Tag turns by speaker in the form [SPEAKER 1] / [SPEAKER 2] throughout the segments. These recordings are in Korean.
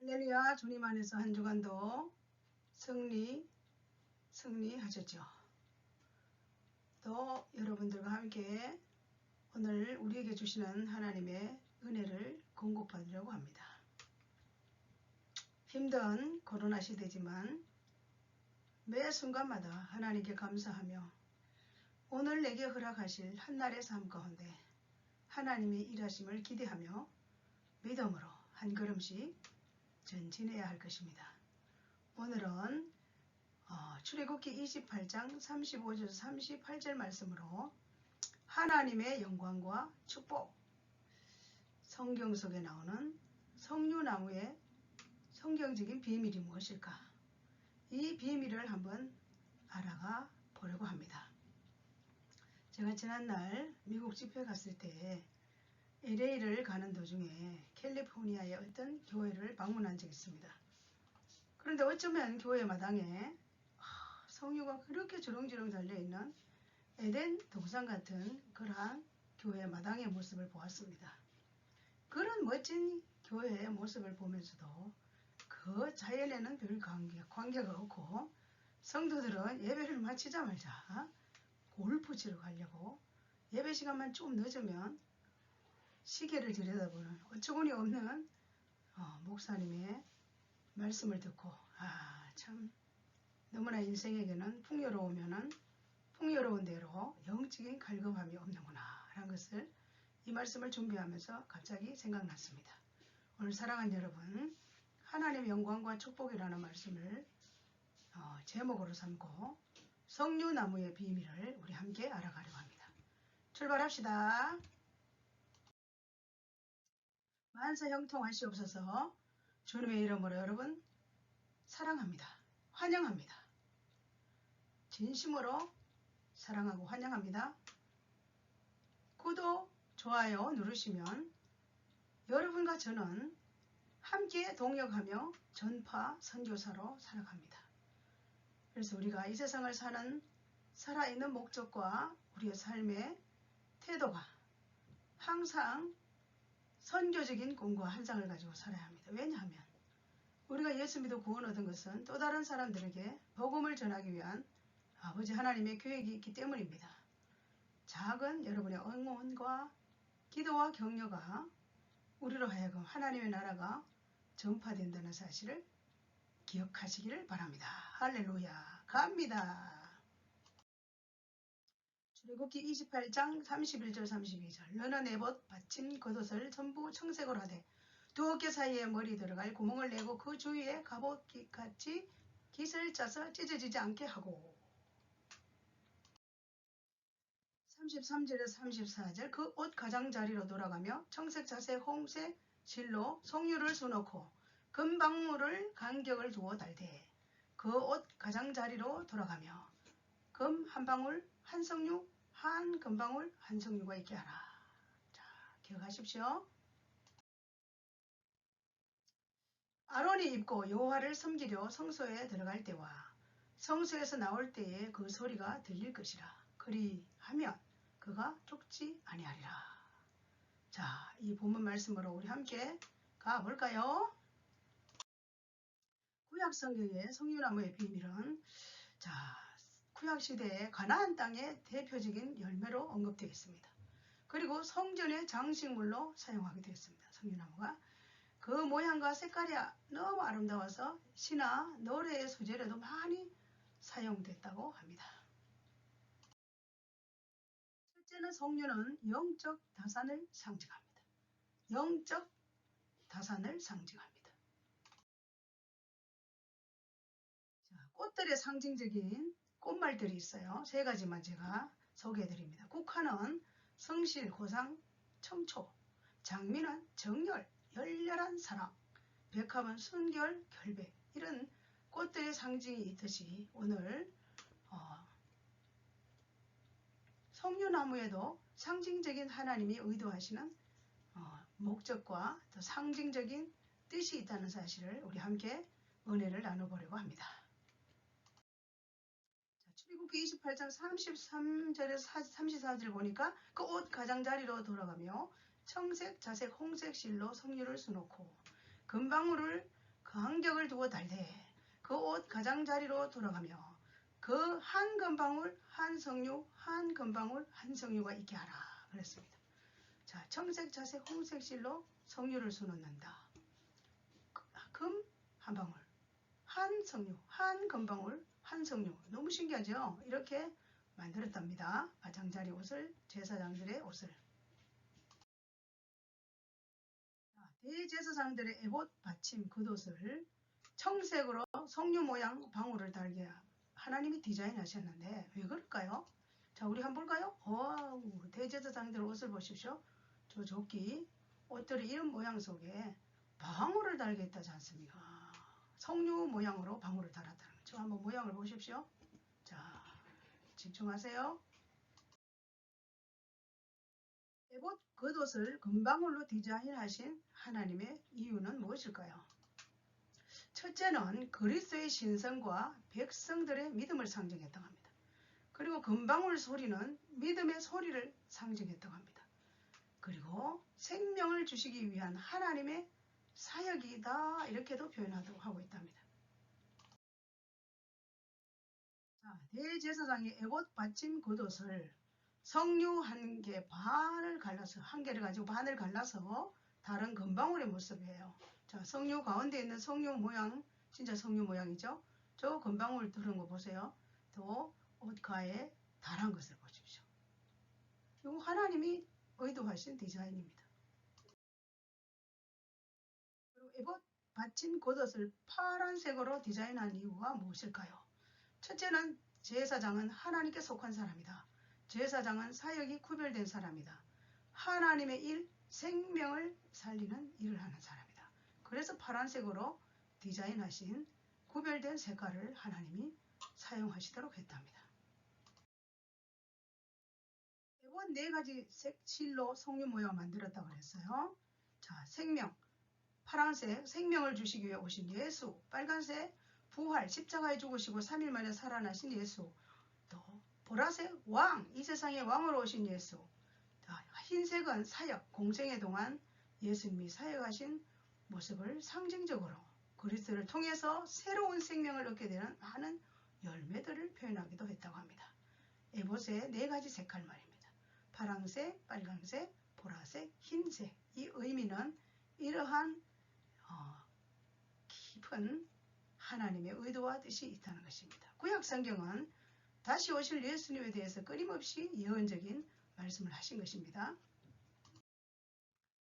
[SPEAKER 1] 할렐루야. 주님 안에서 한 주간도 승리하셨죠. 또 여러분들과 함께 오늘 우리에게 주시는 하나님의 은혜를 공급받으려고 합니다. 힘든 코로나 시대지만 매 순간마다 하나님께 감사하며 오늘 내게 허락하실 한날의 삶 가운데 하나님의 일하심을 기대하며 믿음으로 한 걸음씩 전진해야 할 것입니다. 오늘은 출애굽기 28장 35절 38절 말씀으로 하나님의 영광과 축복, 성경 속에 나오는 석류나무의 성경적인 비밀이 무엇일까? 이 비밀을 한번 알아가 보려고 합니다. 제가 지난날 미국 집회 갔을 때 LA를 가는 도중에 캘리포니아의 어떤 교회를 방문한 적이 있습니다. 그런데 어쩌면 교회 마당에 석류가 그렇게 주렁주렁 달려있는 에덴 동산 같은 그러한 교회 마당의 모습을 보았습니다. 그런 멋진 교회의 모습을 보면서도 그 자연에는 별 관계가 없고 성도들은 예배를 마치자마자 골프 치러 가려고 예배 시간만 좀 늦으면 시계를 들여다보는 어처구니 없는 목사님의 말씀을 듣고 참 너무나 인생에게는 풍요로운 대로 영적인 갈급함이 없는구나 라는 것을 이 말씀을 준비하면서 갑자기 생각났습니다. 오늘 사랑하는 여러분, 하나님의 영광과 축복이라는 말씀을 제목으로 삼고 석류나무의 비밀을 우리 함께 알아가려고 합니다. 출발합시다. 만사 형통하시옵소서. 주님의 이름으로 여러분 사랑합니다. 환영합니다. 진심으로 사랑하고 환영합니다. 구독, 좋아요 누르시면 여러분과 저는 함께 동역하며 전파 선교사로 살아갑니다. 그래서 우리가 이 세상을 사는 살아있는 목적과 우리의 삶의 태도가 항상 선교적인 꿈과 환상을 가지고 살아야 합니다. 왜냐하면 우리가 예수 믿어 구원 얻은 것은 또 다른 사람들에게 복음을 전하기 위한 아버지 하나님의 계획이 있기 때문입니다. 작은 여러분의 응원과 기도와 격려가 우리로 하여금 하나님의 나라가 전파된다는 사실을 기억하시기를 바랍니다. 할렐루야. 갑니다. 출애굽기 28장 31절 32절 너는 에봇 받침 겉옷을 전부 청색으로 하되 두 어깨 사이에 머리 들어갈 구멍을 내고 그 주위에 갑옷같이 깃을 짜서 찢어지지 않게 하고 33절에서 34절 그 옷 가장자리로 돌아가며 청색 자색 홍색 실로 석류를 수놓고 금방울을 간격을 두어 달되 그 옷 가장자리로 돌아가며 금 한 방울 한 석류 한 금방울 한 석류가 있게 하라. 자, 기억하십시오. 아론이 입고 여호와를 섬기려 성소에 들어갈 때와 성소에서 나올 때에 그 소리가 들릴 것이라. 그리하면 그가 죽지 아니하리라. 자, 이 본문 말씀으로 우리 함께 가볼까요? 구약 성경의 석류나무의 비밀은 구약 시대의 가나안 땅의 대표적인 열매로 언급되어 있습니다. 그리고 성전의 장식물로 사용하게 되었습니다. 석류나무가 그 모양과 색깔이 너무 아름다워서 시나 노래의 소재로도 많이 사용됐다고 합니다. 첫째는 석류는 영적 다산을 상징합니다. 영적 다산을 상징합니다. 꽃들의 상징적인 꽃말들이 있어요. 세 가지만 제가 소개해드립니다. 국화는 성실, 고상, 청초, 장미는 정열, 열렬한 사랑, 백합은 순결, 결백 이런 꽃들의 상징이 있듯이 오늘 석류나무에도 상징적인 하나님이 의도하시는 목적과 또 상징적인 뜻이 있다는 사실을 우리 함께 은혜를 나눠보려고 합니다. 출애굽기 28장 33절에서 34절 보니까 그 옷 가장자리로 돌아가며 청색, 자색, 홍색 실로 석류를 수놓고 금방울을 간격을 두어 달되 그 옷 가장자리로 돌아가며 그 한 금방울 한 성류 한 금방울 한 성류가 있게 하라 그랬습니다. 자, 청색 자색 홍색 실로 성류를 수놓는다. 금 한 방울 한 성류 한 금방울 한 성류 너무 신기하죠? 이렇게 만들었답니다. 가장자리 옷을 제사장들의 옷을. 대제사장들의 에봇 받침 겉옷을 청색으로 성류 모양 방울을 달게 하나님이 디자인하셨는데 왜 그럴까요? 자, 우리 한번 볼까요? 대제사장들 옷을 보십시오. 저 조끼 옷들이 이런 모양 속에 방울을 달게 했다지 않습니까? 성류 모양으로 방울을 달았다는 거죠. 한번 모양을 보십시오. 자, 집중하세요. 에봇 겉옷을 금방울로 디자인하신 하나님의 이유는 무엇일까요? 첫째는 그리스도의 신성과 백성들의 믿음을 상징했다고 합니다. 그리고 금방울 소리는 믿음의 소리를 상징했다고 합니다. 그리고 생명을 주시기 위한 하나님의 사역이다 이렇게도 표현하고 있답니다. 자, 대제사장이 에봇 받침 겉옷을 성류 한 개 반을 갈라서 한 개를 가지고 반을 갈라서 다른 금방울의 모습이에요. 자, 성류 가운데 있는 성류 모양 진짜 성류 모양이죠. 저 금방울 들은 거 보세요. 또 옷가에 달한 것을 보십시오. 이거 하나님이 의도하신 디자인입니다. 그리고 에봇 받침 겉옷을 파란색으로 디자인한 이유가 무엇일까요? 첫째는 제사장은 하나님께 속한 사람이다. 제사장은 사역이 구별된 사람이다. 하나님의 일, 생명을 살리는 일을 하는 사람이다. 그래서 파란색으로 디자인하신 구별된 색깔을 하나님이 사용하시도록 했답니다. 이번 네 가지 색 실로 성류 모양을 만들었다고 그랬어요. 자, 생명, 파란색 생명을 주시기 위해 오신 예수, 빨간색 부활, 십자가에 죽으시고 3일 만에 살아나신 예수, 또 보라색 왕, 이 세상의 왕으로 오신 예수, 흰색은 사역, 공생의 동안 예수님이 사역하신 모습을 상징적으로 그리스도를 통해서 새로운 생명을 얻게 되는 많은 열매들을 표현하기도 했다고 합니다. 에봇의 네 가지 색깔 말입니다. 파란색, 빨간색, 보라색, 흰색. 이 의미는 이러한 깊은 하나님의 의도와 뜻이 있다는 것입니다. 구약 성경은 다시 오실 예수님에 대해서 끊임없이 예언적인 말씀을 하신 것입니다.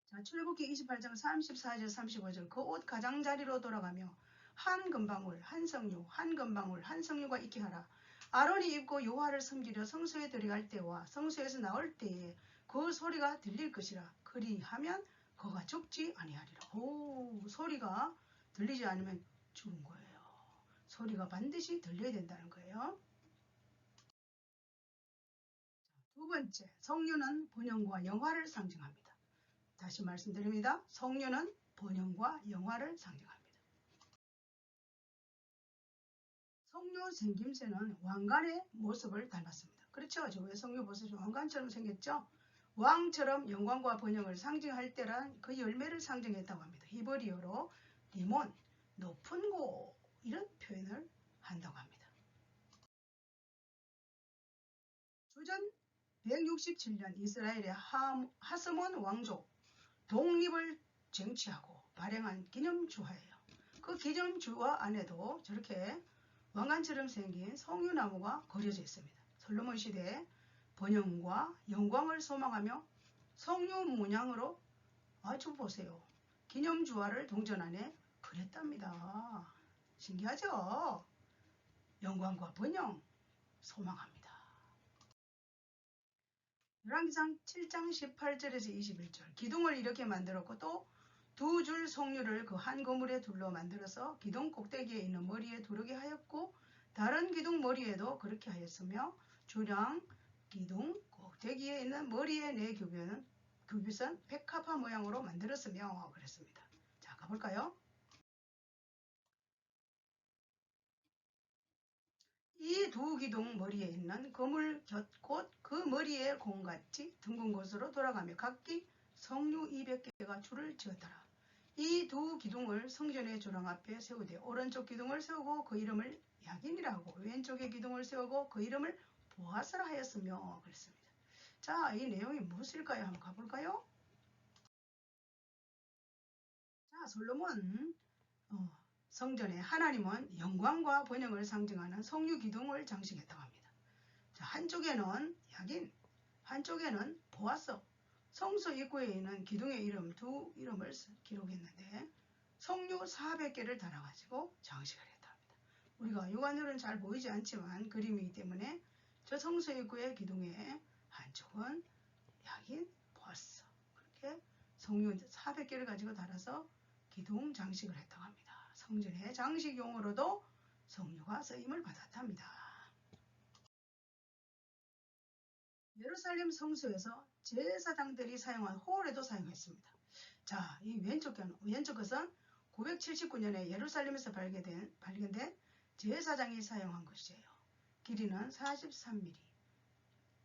[SPEAKER 1] 자, 출애굽기 28장 34절 35절 그 옷 가장자리로 돌아가며 한 금방울 한 성류 한 금방울 한 성류가 있게 하라. 아론이 입고 여호와를 섬기려 성소에 들어갈 때와 성소에서 나올 때에 그 소리가 들릴 것이라. 그리하면 그가 죽지 아니하리라. 소리가 들리지 않으면 죽은 거예요. 소리가 반드시 들려야 된다는 거예요. 두 번째, 성류는 번영과 영화를 상징합니다. 다시 말씀드립니다. 성류는 번영과 영화를 상징합니다. 성류 생김새는 왕관의 모습을 닮았습니다. 그렇죠? 저 왜 성류 모습이 왕관처럼 생겼죠? 왕처럼 영광과 번영을 상징할 때란 그 열매를 상징했다고 합니다. 히브리어로 리몬, 높은 곳 이런 표현을 한다고 합니다. 주전 167년 이스라엘의 하스몬 왕족 독립을 쟁취하고 발행한 기념주화예요. 그 기념주화 안에도 저렇게 왕관처럼 생긴 성류나무가 그려져 있습니다. 솔로몬 시대에 번영과 영광을 소망하며 성류 문양으로 아주 보세요. 기념주화를 동전 안에 그렸답니다. 신기하죠? 영광과 번영 소망합니다. 열왕기상 7장 18절에서 21절 기둥을 이렇게 만들었고 또 두 줄 성류를 그 한 거물에 둘러 만들어서 기둥 꼭대기에 있는 머리에 두르게 하였고 다른 기둥 머리에도 그렇게 하였으며 주량 기둥 꼭대기에 있는 머리의 네 규빗은 백합화 모양으로 만들었으며 그랬습니다. 자, 가볼까요? 이 두 기둥 머리에 있는 거물 곁 곧 그 머리의 공같이 둥근 곳으로 돌아가며 각기 성류 200개가 줄을 지었더라. 이 두 기둥을 성전의 조랑 앞에 세우되 오른쪽 기둥을 세우고 그 이름을 야긴이라고 왼쪽의 기둥을 세우고 그 이름을 보아스라 하였으며 그랬습니다. 자, 이 내용이 무엇일까요? 한번 가볼까요? 자, 솔로몬 성전에 하나님은 영광과 번영을 상징하는 성유 기둥을 장식했다고 합니다. 자, 한쪽에는 야긴, 한쪽에는 보아스, 성소 입구에 있는 기둥의 이름 두 이름을 기록했는데 성유 400개를 달아가지고 장식을 했다 합니다. 우리가 육안으로는 잘 보이지 않지만 그림이기 때문에 저 성소 입구의 기둥의 한쪽은 야긴, 보아스 그렇게 성유 400개를 가지고 달아서 기둥 장식을 했다고 합니다. 성전의 장식용으로도 성유가 쓰임을 받았답니다. 예루살렘 성소에서 제사장들이 사용한 홀에도 사용했습니다. 자, 이 왼쪽 것은 979년에 예루살렘에서 발견된 제사장이 사용한 것이에요. 길이는 43mm,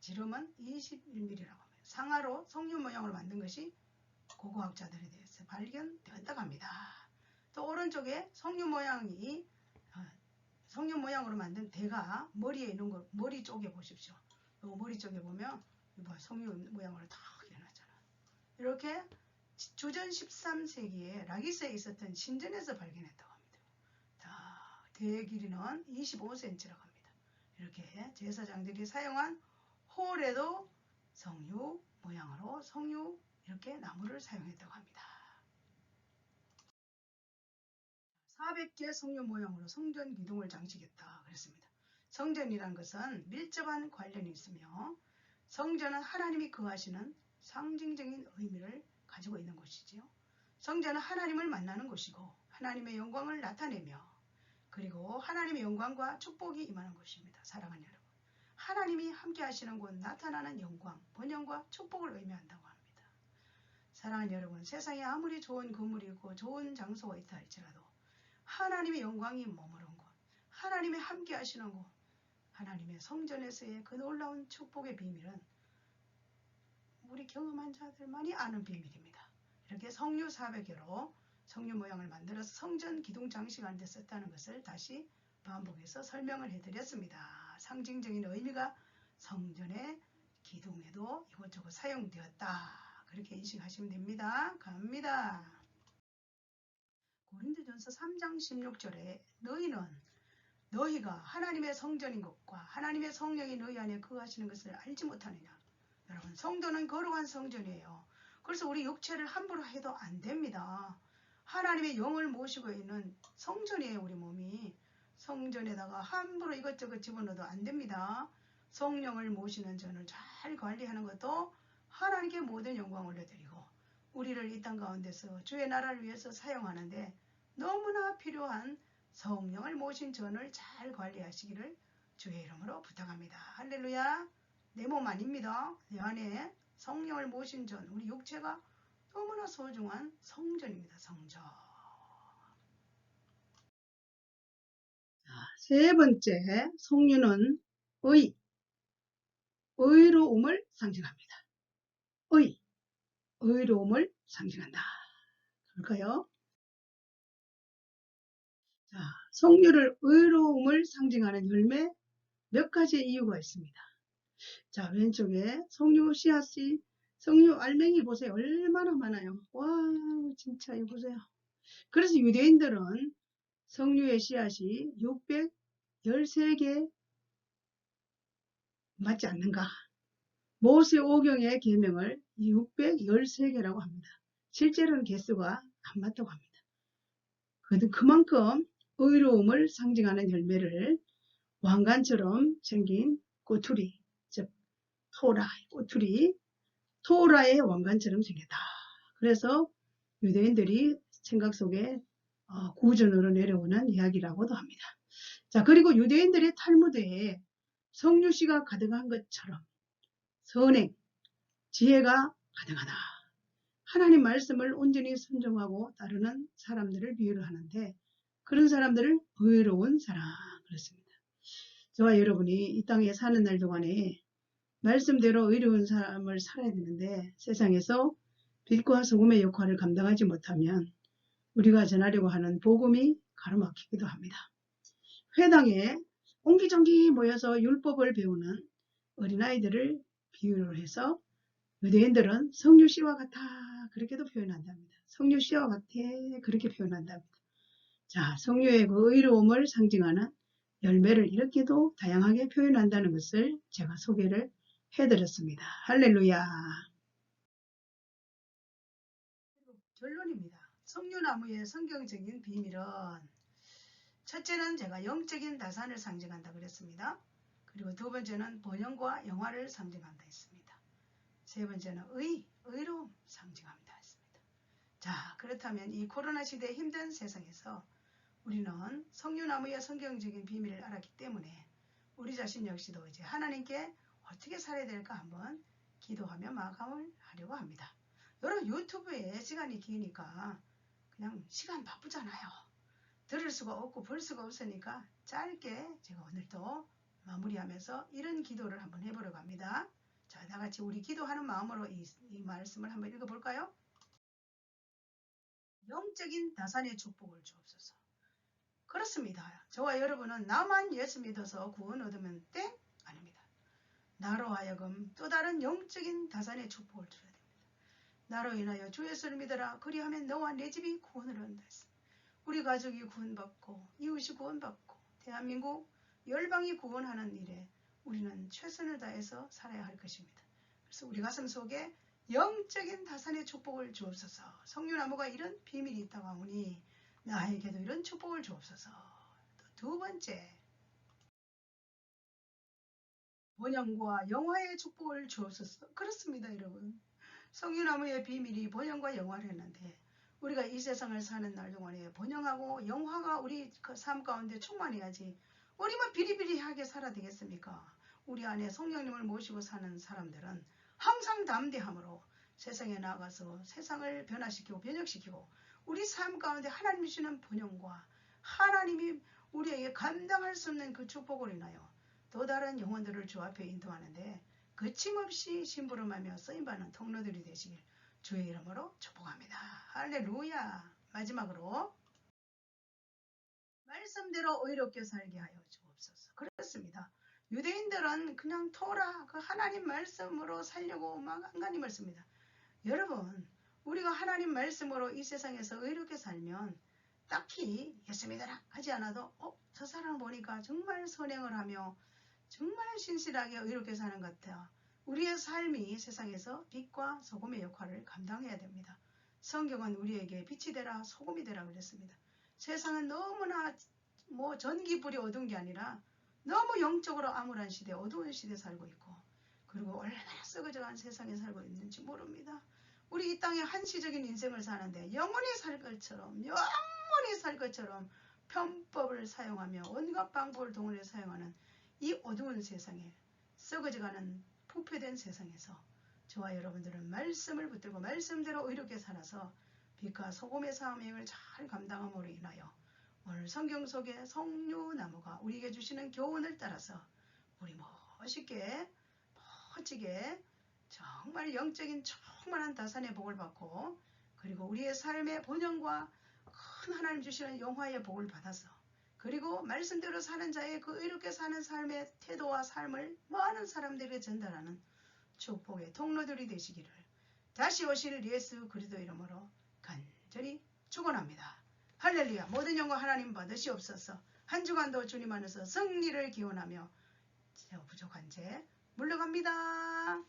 [SPEAKER 1] 지름은 21mm라고 합니다. 상하로 성유 모양으로 만든 것이 고고학자들에 대해서 발견되었다고 합니다. 또 오른쪽에 성유 모양으로 만든 대가 머리에 있는 거, 머리 쪽에 보십시오. 머리 쪽에 보면 성유 모양으로 딱 해놨잖아요. 이렇게 주전 13세기에 라기스에 있었던 신전에서 발견했다고 합니다. 대의 길이는 25cm라고 합니다. 이렇게 제사장들이 사용한 홀에도 성유 모양으로 성유 이렇게 나무를 사용했다고 합니다. 400개 성유 모양으로 성전 기둥을 장식했다 그랬습니다. 성전이란 것은 밀접한 관련이 있으며 성전은 하나님이 거하시는 상징적인 의미를 가지고 있는 곳이지요. 성전은 하나님을 만나는 곳이고 하나님의 영광을 나타내며 그리고 하나님의 영광과 축복이 임하는 곳입니다. 사랑하는 여러분, 하나님이 함께 하시는 곳 나타나는 영광, 번영과 축복을 의미한다고 합니다. 사랑하는 여러분, 세상에 아무리 좋은 건물이 있고 좋은 장소가 있다 할지라도 하나님의 영광이 머무른 곳, 하나님의 함께 하시는 곳, 하나님의 성전에서의 그 놀라운 축복의 비밀은 우리 경험한 자들만이 아는 비밀입니다. 이렇게 성유 400개로 성유 모양을 만들어서 성전 기둥 장식하는 데 썼다는 것을 다시 반복해서 설명을 해드렸습니다. 상징적인 의미가 성전의 기둥에도 이것저것 사용되었다. 그렇게 인식하시면 됩니다. 갑니다. 고린도전서 3장 16절에 너희가 하나님의 성전인 것과 하나님의 성령이 너희 안에 거하시는 것을 알지 못하느냐. 여러분, 성도는 거룩한 성전이에요. 그래서 우리 육체를 함부로 해도 안 됩니다. 하나님의 영을 모시고 있는 성전이에요. 우리 몸이. 성전에다가 함부로 이것저것 집어넣어도 안 됩니다. 성령을 모시는 전을 잘 관리하는 것도 하나님께 모든 영광을 올려드리고 우리를 이 땅 가운데서 주의 나라를 위해서 사용하는데 너무나 필요한 성령을 모신 전을 잘 관리하시기를 주의 이름으로 부탁합니다. 할렐루야. 내 몸 아닙니다. 내 안에 성령을 모신 전, 우리 육체가 너무나 소중한 성전입니다. 성전. 세 번째, 성유는 의로움을 상징합니다. 의로움을 상징한다. 볼까요? 자, 성유를 의로움을 상징하는 열매 몇 가지의 이유가 있습니다. 자, 왼쪽에 성유 씨앗이, 성유 알맹이 보세요. 얼마나 많아요. 와, 진짜 이거 보세요. 그래서 유대인들은 성유의 씨앗이 613개 맞지 않는가? 모세 오경의 계명을 613개라고 합니다. 실제로는 개수가 안 맞다고 합니다. 그만큼 의로움을 상징하는 열매를 왕관처럼 생긴 꼬투리, 즉 토라의 꼬투리, 토라의 왕관처럼 생겼다. 그래서 유대인들이 생각 속에 구전으로 내려오는 이야기라고도 합니다. 자, 그리고 유대인들의 탈무드에 성유씨가 가득한 것처럼 선행, 지혜가 가득하다. 하나님 말씀을 온전히 순종하고 따르는 사람들을 비유를 하는데 그런 사람들을 의로운 사람 그렇습니다. 저와 여러분이 이 땅에 사는 날 동안에 말씀대로 의로운 삶을 살아야 되는데 세상에서 빛과 소금의 역할을 감당하지 못하면 우리가 전하려고 하는 복음이 가로막히기도 합니다. 회당에 옹기종기 모여서 율법을 배우는 어린아이들을 비유로 해서 유대인들은 석류씨와 같아 그렇게도 표현한답니다. 석류씨와 같아 그렇게 표현한답니다. 자, 석류의 그 의로움을 상징하는 열매를 이렇게도 다양하게 표현한다는 것을 제가 소개를 해드렸습니다. 할렐루야. 결론입니다. 석류나무의 성경적인 비밀은 첫째는 제가 영적인 다산을 상징한다 그랬습니다. 그리고 두 번째는 번영과 영화를 상징한다 했습니다. 세 번째는 의로움 상징합니다 했습니다. 자, 그렇다면 이 코로나 시대의 힘든 세상에서 우리는 석류나무의 성경적인 비밀을 알았기 때문에 우리 자신 역시도 이제 하나님께 어떻게 살아야 될까 한번 기도하며 마감을 하려고 합니다. 여러분 유튜브에 시간이 기니까 그냥 시간 바쁘잖아요. 들을 수가 없고 볼 수가 없으니까 짧게 제가 오늘도 마무리하면서 이런 기도를 한번 해보려고 합니다. 자, 다같이 우리 기도하는 마음으로 이 말씀을 한번 읽어볼까요? 영적인 다산의 축복을 주옵소서. 그렇습니다. 저와 여러분은 나만 예수 믿어서 구원 얻으면 땡? 아닙니다. 나로 하여금 또 다른 영적인 다산의 축복을 주어야 됩니다. 나로 인하여 주 예수를 믿어라. 그리하면 너와 내 집이 구원을 얻는다 했습니다. 우리 가족이 구원받고 이웃이 구원받고 대한민국 열방이 구원하는 일에 우리는 최선을 다해서 살아야 할 것입니다. 그래서 우리 가슴 속에 영적인 다산의 축복을 주옵소서. 석류나무가 이런 비밀이 있다고 하오니 나에게도 이런 축복을 주옵소서. 또 두 번째, 번영과 영화의 축복을 주옵소서. 그렇습니다, 여러분. 석류나무의 비밀이 번영과 영화를 했는데 우리가 이 세상을 사는 날 동안에 번영하고 영화가 우리 그 삶 가운데 충만해야지 우리만 비리비리하게 살아야 되겠습니까? 우리 안에 성령님을 모시고 사는 사람들은 항상 담대함으로 세상에 나가서 세상을 변화시키고 변혁시키고 우리 삶 가운데 하나님이 주시는 번영과 하나님이 우리에게 감당할 수 없는 그 축복을 인하여 또 다른 영혼들을 주 앞에 인도하는데 거침없이 심부름하며 쓰임받는 통로들이 되시길 주의 이름으로 축복합니다. 할렐루야. 마지막으로 말씀대로 의롭게 살게 하여 주옵소서. 그렇습니다. 유대인들은 그냥 토라 그 하나님 말씀으로 살려고 막 안간힘을 씁니다. 여러분 우리가 하나님 말씀으로 이 세상에서 의롭게 살면 딱히 예수 믿어라 하지 않아도 저 사람 보니까 정말 선행을 하며 정말 신실하게 의롭게 사는 것 같아요. 우리의 삶이 세상에서 빛과 소금의 역할을 감당해야 됩니다. 성경은 우리에게 빛이 되라 소금이 되라 그랬습니다. 세상은 너무나 전기불이 어두운 게 아니라 너무 영적으로 암울한 시대 어두운 시대에 살고 있고 그리고 얼마나 썩어져간 세상에 살고 있는지 모릅니다. 우리 이 땅에 한시적인 인생을 사는데 영원히 살 것처럼 편법을 사용하며 온갖 방법을 동원해 사용하는 이 어두운 세상에 썩어져가는 부패된 세상에서 저와 여러분들은 말씀을 붙들고 말씀대로 의롭게 살아서 빛과 소금의 사명을 잘 감당함으로 인하여 오늘 성경 속의 석류나무가 우리에게 주시는 교훈을 따라서 우리 멋지게 정말 영적인 충만한 다산의 복을 받고 그리고 우리의 삶의 본영과 큰 하나님 주시는 영화의 복을 받아서 그리고 말씀대로 사는 자의 그 의롭게 사는 삶의 태도와 삶을 많은 사람들에게 전달하는 축복의 통로들이 되시기를 다시 오실 예수 그리스도 이름으로 간절히 축원합니다. 할렐루야. 모든 영광 하나님 받으시옵소서. 한 주간도 주님 안에서 승리를 기원하며 부족한 죄 물러갑니다.